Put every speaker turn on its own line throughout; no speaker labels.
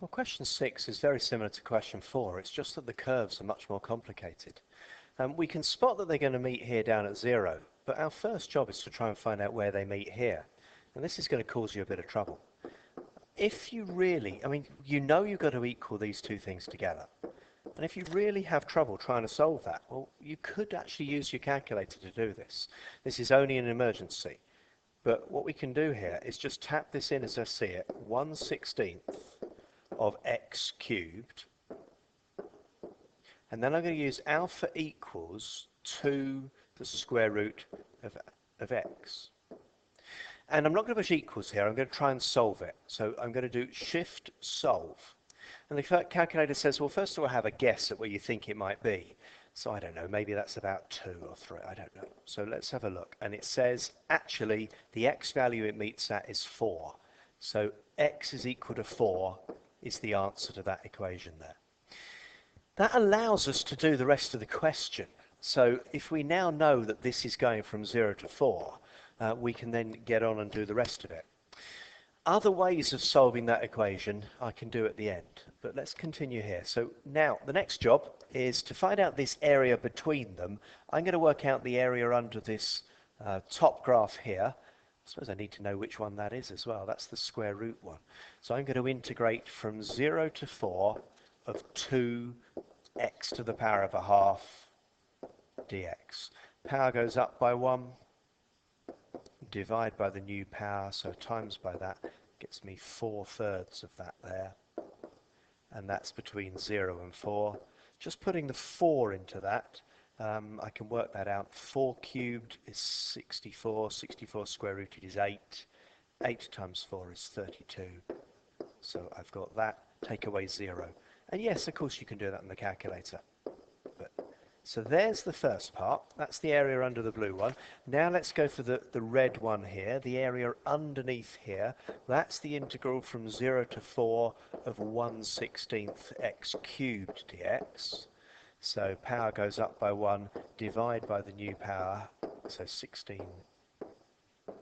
Well, question 6 is very similar to question 4. It's just that the curves are much more complicated. We can spot that they're going to meet here down at 0, but our first job is to try and find out where they meet here. And this is going to cause you a bit of trouble. If you really, you know you've got to equal these two things together. And if you really have trouble trying to solve that, well, you could actually use your calculator to do this. This is only an emergency. But what we can do here is just tap this in as I see it, 1/16 of x cubed. And then I'm going to use alpha equals 2 the square root of x. And I'm not going to push equals here, I'm going to try and solve it. So I'm going to do shift solve. And the calculator says, well, first of all, have a guess at where you think it might be. So I don't know, maybe that's about 2 or 3, I don't know. So let's have a look. And it says, actually, the x value it meets at is 4. So x is equal to 4 is the answer to that equation there. That allows us to do the rest of the question. So if we now know that this is going from 0 to 4, we can then get on and do the rest of it. Other ways of solving that equation I can do at the end, but let's continue here. So now the next job is to find out this area between them. I'm going to work out the area under this top graph here. I suppose I need to know which one that is as well. That's the square root one. So I'm going to integrate from 0 to 4 of 2x to the power of a half dx. Power goes up by 1. Divide by the new power, so times by that gets me 4/3 of that there. And that's between 0 and 4. Just putting the 4 into that, I can work that out. 4 cubed is 64. 64 square rooted is 8. 8 times 4 is 32. So I've got that. Take away 0. And yes, of course, you can do that in the calculator. So there's the first part. That's the area under the blue one. Now let's go for the red one here, the area underneath here. That's the integral from 0 to 4 of 1/16 x cubed dx. So power goes up by 1, divide by the new power. So 16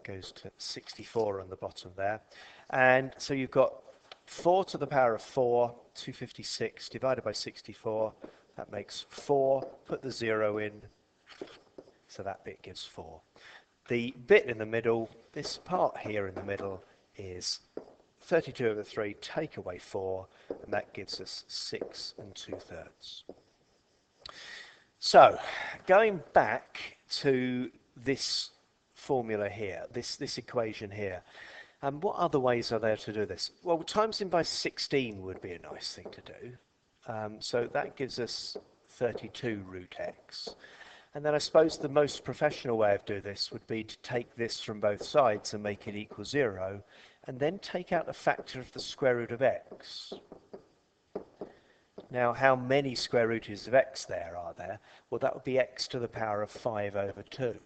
goes to 64 on the bottom there. And so you've got 4 to the power of 4, 256, divided by 64. That makes 4, put the 0 in, so that bit gives 4. The bit in the middle, this part here in the middle, is 32 over 3, take away 4, and that gives us 6 2/3. So, going back to this formula here, this equation here, what other ways are there to do this? Well, times in by 16 would be a nice thing to do. So that gives us 32 root x. And then I suppose the most professional way of doing this would be to take this from both sides and make it equal 0, and then take out a factor of the square root of x. Now, how many square roots of x there are there? Well, that would be x to the power of 5 over 2.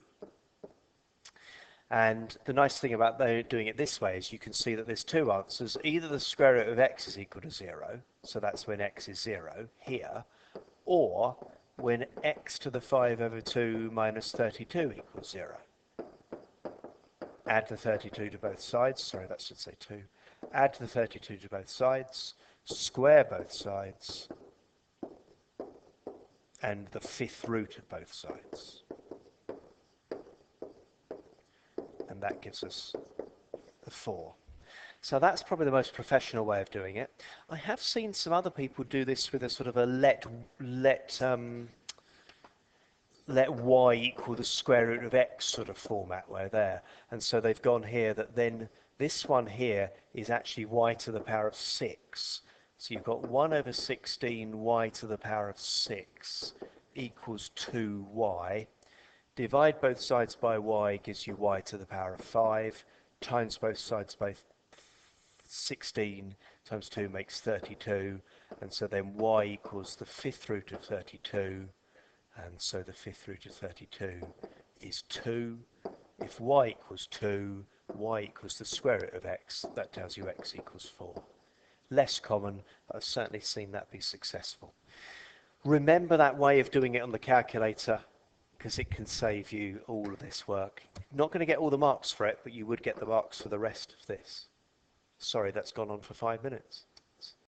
And the nice thing about doing it this way is you can see that there's two answers. Either the square root of x is equal to 0, so that's when x is 0 here, or when x to the 5 over 2 minus 32 equals 0. Add the 32 to both sides, sorry, that should say 2. Add the 32 to both sides, square both sides, and the 5th root of both sides. And that gives us the 4. So that's probably the most professional way of doing it. I have seen some other people do this with a sort of a let y equal the square root of x sort of format where there. And so they've gone here that then this one here is actually y to the power of 6. So you've got 1 over 16 y to the power of 6 equals 2y. Divide both sides by y gives you y to the power of 5, times both sides by 16 times 2 makes 32, and so then y equals the 5th root of 32, and so the 5th root of 32 is 2. If y equals 2, y equals the square root of x, that tells you x equals 4. Less common, but I've certainly seen that be successful. Remember that way of doing it on the calculator, because it can save you all of this work. Not going to get all the marks for it, but you would get the marks for the rest of this. Sorry, that's gone on for 5 minutes.